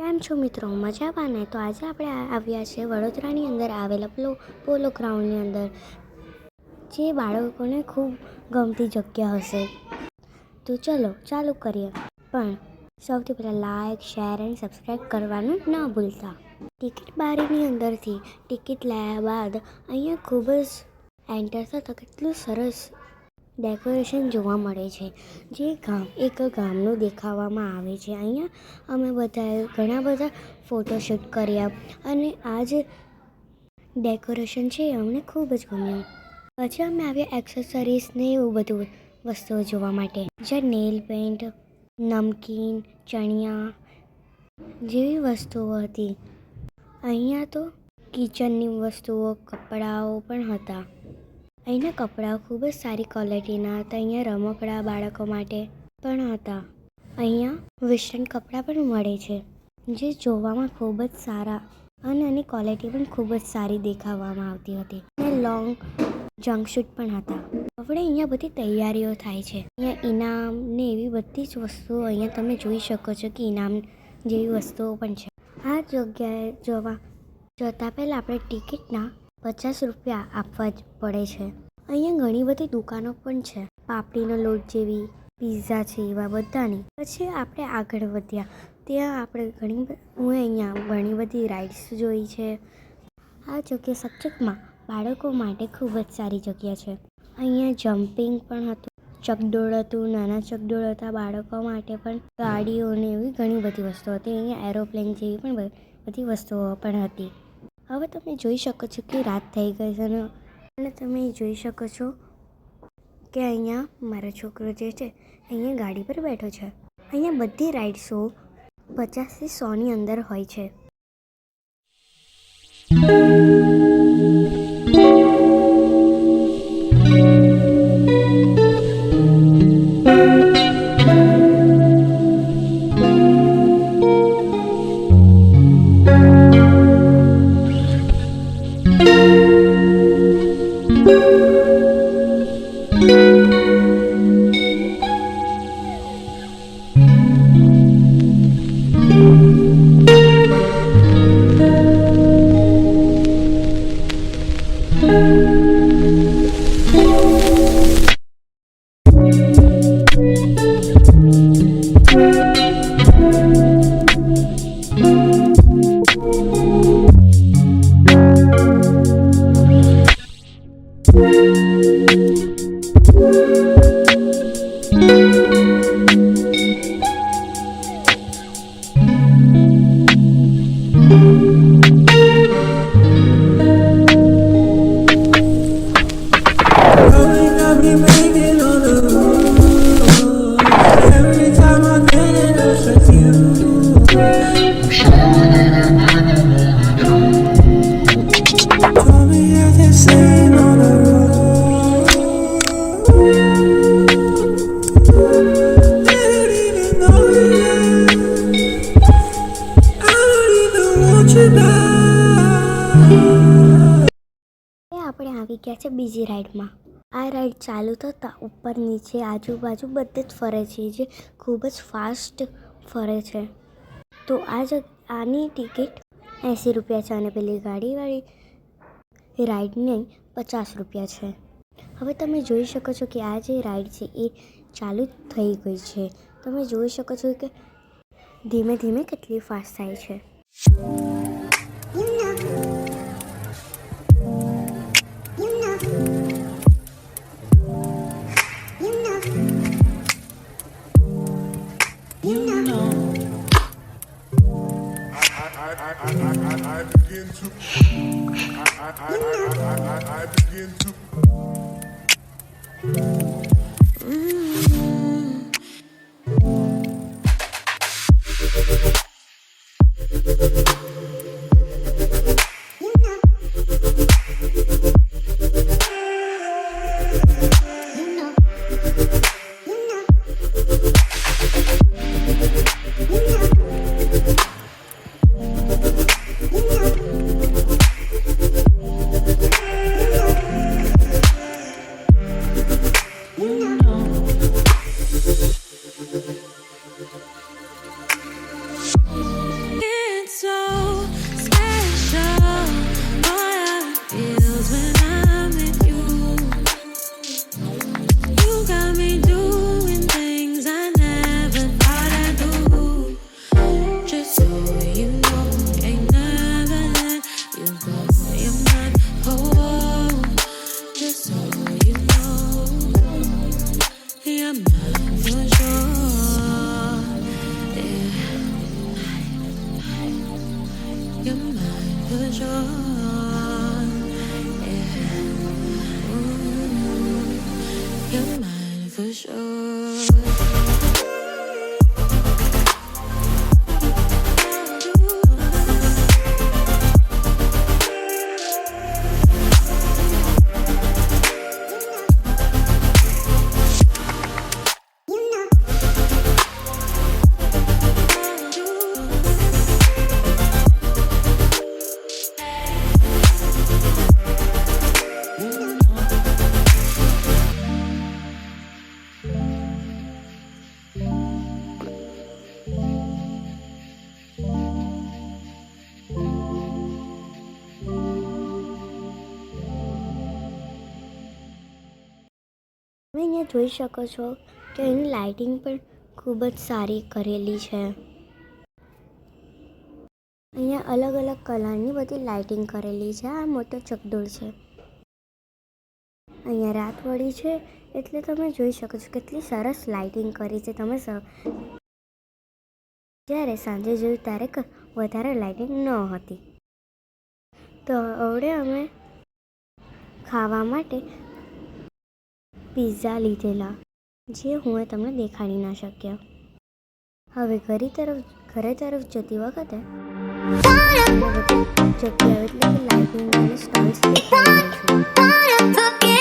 કેમ છો મિત્રો? મજામાં ને? તો આજે આપણે આવ્યા છે વડોદરાની અંદર આવેલા પોલો ગ્રાઉન્ડની અંદર, જે બાળકોને ખૂબ ગમતી જગ્યા હશે. તો ચલો ચાલુ કરીએ. પણ સૌથી પહેલાં લાઇક, શેર એન્ડ સબસ્ક્રાઈબ કરવાનું ન ભૂલતા. ટિકિટ બારીની અંદરથી ટિકિટ લાવ્યા બાદ અહીંયા ખૂબ જ એન્ટર થતાં કેટલું સરસ ડેકોરેશન જોવા મળે છે, જે એક ગામનું દેખાવામાં આવે છે. અહીંયા અમે બધાએ ઘણા બધા ફોટોશૂટ કર્યા અને આ જે ડેકોરેશન છે એ અમને ખૂબ જ ગમ્યું. પછી અમે આવ્યા એક્સેસરીઝ ને એવું બધું વસ્તુઓ જોવા માટે, જ્યાં નેલ પેન્ટ, નમકીન, ચણિયા જેવી વસ્તુઓ હતી. અહીંયા તો કિચનની વસ્તુઓ, કપડાઓ પણ હતા. અહીંના કપડાઓ ખૂબ જ સારી ક્વોલિટીના હતા. અહીંયા રમકડા બાળકો માટે પણ હતા. અહીંયા વેસ્ટર્ન કપડાં પણ મળે છે, જે જોવામાં ખૂબ જ સારા અને એની ક્વોલિટી પણ ખૂબ જ સારી દેખાવામાં આવતી હતી. અને લોંગ જમ્પસૂટ પણ હતા. હવે અહીંયા બધી તૈયારીઓ થાય છે. અહીંયા ઇનામ ને એવી બધી જ વસ્તુઓ અહીંયા તમે જોઈ શકો છો કે ઇનામ જેવી વસ્તુઓ પણ છે. આ જગ્યાએ જતાં પહેલાં આપણે ટિકિટના 50 રૂપિયા આપવા જ પડે છે. અહીંયા ઘણી બધી દુકાનો પણ છે, પાપડીનો લોટ જેવી, પિઝા છે એવા બધાની. પછી આપણે આગળ વધ્યા. ત્યાં આપણે અહીંયા ઘણી બધી રાઇડ્સ જોઈ છે. આ જગ્યા સચકમાં બાળકો માટે ખૂબ જ સારી જગ્યા છે. અહીંયા જમ્પિંગ પણ હતું, ચકડોળ હતું, નાના ચકડોળ હતા. બાળકો માટે પણ ગાડીઓને એવી ઘણી બધી વસ્તુઓ હતી. અહીંયા એરોપ્લેન જેવી પણ બધી વસ્તુઓ પણ હતી. હવે તમે જોઈ શકો છો કે રાત થઈ ગઈ છે અને તમે જોઈ શકો છો કે અહીંયા મારો છોકરો જે છે અહીંયા ગાડી પર બેઠો છે. અહીંયા બધી રાઇડ્સો 50 થી 100ની અંદર હોય છે. આપણે આવી ગયા છે બીજી રાઈડમાં. આ રાઈડ ચાલુ થતાં ઉપર નીચે આજુબાજુ બધે જ ફરે છે, જે ખૂબ જ ફાસ્ટ ફરે છે. તો આની ટિકિટ 80 રૂપિયા છે અને પેલી ગાડીવાળી રાઈડની 50 રૂપિયા છે. હવે તમે જોઈ શકો છો કે આ જે રાઈડ છે એ ચાલુ થઈ ગઈ છે. તમે જોઈ શકો છો કે ધીમે ધીમે કેટલી ફાસ્ટ થાય છે. Just so you know, ain't never let you go. You're mine, oh, just so you know, you're mine for sure. Yeah, you're mine for sure. Yeah, ooh, you're mine for sure. તમે અહીંયા જોઈ શકો છો કે એની lighting પણ ખૂબ જ સારી કરેલી છે. અહીંયા અલગ અલગ કલરની બધી લાઇટિંગ કરેલી છે. આ મોટો ચકડોળ છે. અહીંયા રાત પડી છે એટલે તમે જોઈ શકો છો કેટલી સરસ લાઇટિંગ કરી છે. તમે જ્યારે સાંજે જોયું ત્યારે વધારે લાઇટિંગ ન હતી. તો હવે અમે ખાવા માટે પિઝા લીધેલા, જે હું તમને દેખાડી ના શક્યા. હવે ઘરે તરફ જતી વખતે જગ્યા એટલે કે લાઇટિંગ અને સ્ટોલ્સ દેખાડી છું.